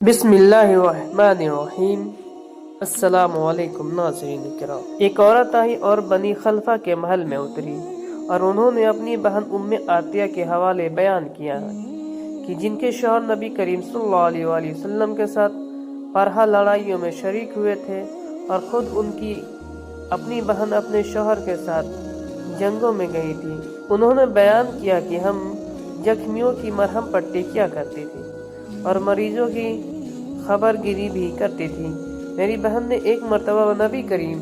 بسم اللہ الرحمن الرحیم۔ السلام علیکم ناظرین کرام۔ ایک عورت آئی اور بنی خلفہ کے محل میں اتری اور انہوں نے اپنی بہن ام عطیہ کے حوالے بیان کیا کہ جن کے شوہر نبی کریم صلی اللہ علیہ وآلہ وسلم کے ساتھ بارہا لڑائیوں میں شریک ہوئے تھے اور خود ان کی اپنی بہن اپنے شوہر کے ساتھ جنگوں میں گئی تھی۔ انہوں نے بیان کیا کہ ہم زخمیوں کی مرہم پٹی کیا کرتی تھی اور مریضوں کی خبر گیری بھی کرتی تھی۔ میری بہن نے ایک مرتبہ نبی کریم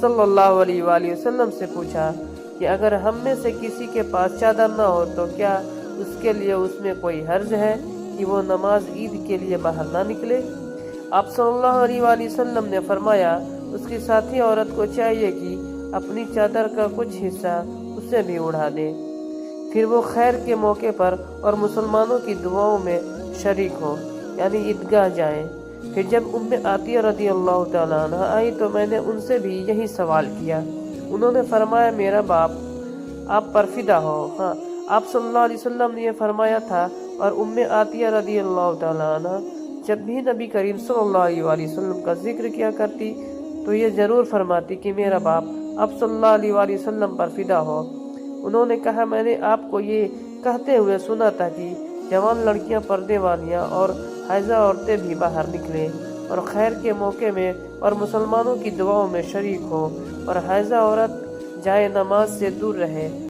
صلی اللہ علیہ وآلہ وسلم سے پوچھا کہ اگر ہم میں سے کسی کے پاس چادر نہ ہو تو کیا اس کے لیے اس میں کوئی حرج ہے کہ وہ نماز عید کے لیے باہر نہ نکلے؟ آپ صلی اللہ علیہ وآلہ وسلم نے فرمایا اس کی ساتھی عورت کو چاہیے کہ اپنی چادر کا کچھ حصہ اسے بھی اڑا دے، پھر وہ خیر کے موقع پر اور مسلمانوں کی دعاؤں میں شریک ہو، یعنی عیدگاہ جائیں۔ پھر جب ام عطیہ رضی اللہ تعالیٰ عنہ آئی تو میں نے ان سے بھی یہی سوال کیا۔ انہوں نے فرمایا میرا باپ آپ پر فدا ہو۔ ہاں، آپ صلی اللہ علیہ وسلم نے یہ فرمایا تھا، اور ام عطیہ رضی اللہ تعالیٰ عنہ جب بھی نبی کریم صلی اللہ علیہ وآلہ وسلم کا ذکر کیا کرتی تو یہ ضرور فرماتی کہ میرا باپ آپ صلی اللہ علیہ وآلہ وسلم پر فدا ہو۔ انہوں نے کہا میں نے آپ کو یہ کہتے ہوئے سنا تھا کہ جوان لڑکیاں، پردے والیاں اور حائضہ عورتیں بھی باہر نکلیں اور خیر کے موقع میں اور مسلمانوں کی دعاؤں میں شریک ہوں، اور حائضہ عورت جائے نماز سے دور رہے۔